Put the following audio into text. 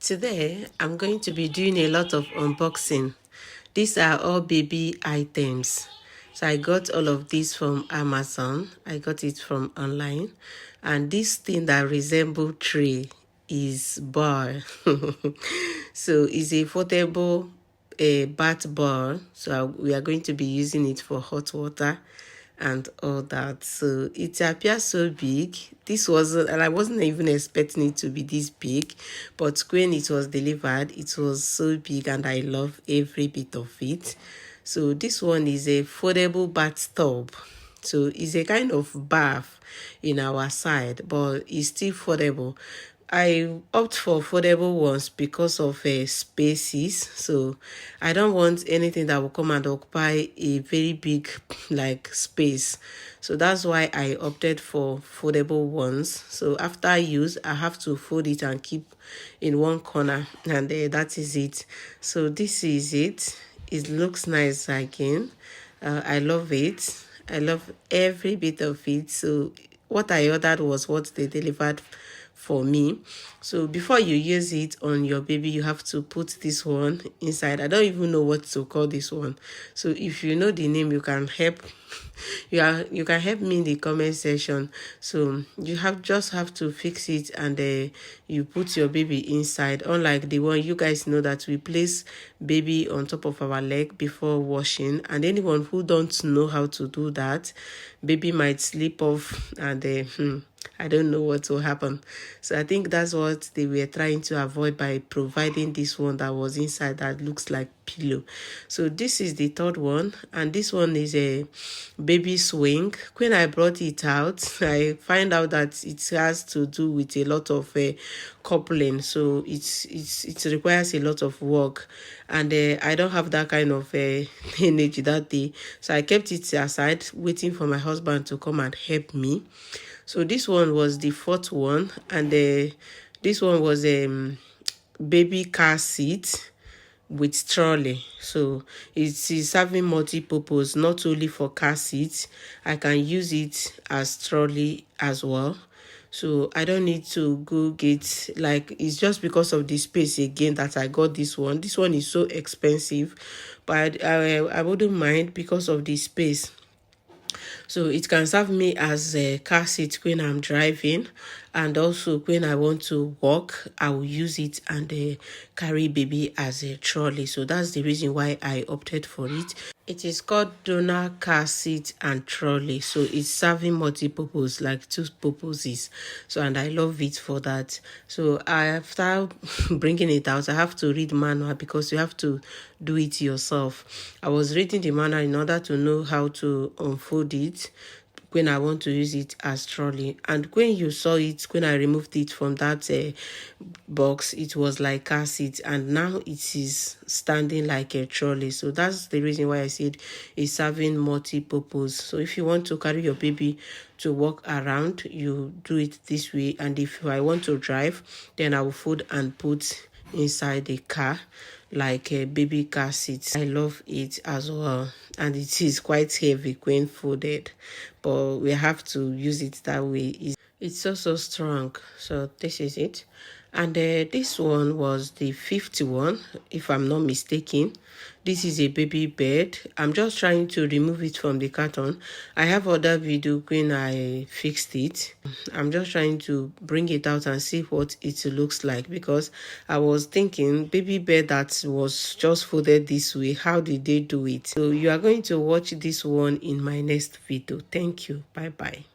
Today, I'm going to be doing a lot of unboxing. These are all baby items. So I got all of these from Amazon. I got it from online. And this thing that resembles tree is bar. So it's a foldable bath bar. So we are going to be using it for hot water and all that. So it appears so big. This wasn't, and I wasn't even expecting it to be this big, but when it was delivered, it was so big and I love every bit of it. So this one is a foldable bathtub. So it's a kind of bath in our side, but it's still foldable. I opt for foldable ones because of spaces. So I don't want anything that will come and occupy a very big like space. So that's why I opted for foldable ones. So after use, I have to fold it and keep in one corner, and that is it. So this is it. It looks nice again. I love it. I love every bit of it. So what I ordered was what they delivered for me. So before you use it on your baby, you have to put this one inside. I don't even know what to call this one. So if you know the name, you can help. You can help me in the comment section. So you just have to fix it, and you put your baby inside. Unlike the one you guys know that we place baby on top of our leg before washing, and anyone who don't know how to do that, baby might slip off and I don't know what will happen. So I think that's what they were trying to avoid by providing this one that was inside that looks like pillow. So this is the third one, and this one is a baby swing. When I brought it out, I find out that it has to do with a lot of coupling. So it requires a lot of work, and I don't have that kind of energy that day. So I kept it aside, waiting for my husband to come and help me. So this one was the fourth one, and this one was a baby car seat with trolley. So it is serving multi-purpose, not only for car seats. I can use it as trolley as well. So I don't need to go get, like, it's just because of the space again that I got this one. This one is so expensive, but I wouldn't mind because of the space. So it can serve me as a car seat when I'm driving, and also when I want to walk, I will use it and carry baby as a trolley. So that's the reason why I opted for it. It is called donor car seat and trolley. So it's serving multi-purpose, like two purposes. So, and I love it for that. So after bringing it out, I have to read manual because you have to do it yourself. I was reading the manual in order to know how to unfold it when I want to use it as trolley. And when you saw it, when I removed it from that box, it was like car seat, and now it is standing like a trolley. So that's the reason why I said it's serving multi-purpose. So if you want to carry your baby to walk around, you do it this way. And if I want to drive, then I will fold and put inside the car like a baby car seat. I love it as well, and it is quite heavy when folded, but we have to use it that way. It's so strong. So this is it. And this one was the fifth one, if I'm not mistaken. This is a baby bed. I'm just trying to remove it from the carton. I have other video when I fixed it. I'm just trying to bring it out and see what it looks like, because I was thinking baby bed that was just folded this way, how did they do it? So you are going to watch this one in my next video. Thank you. Bye bye.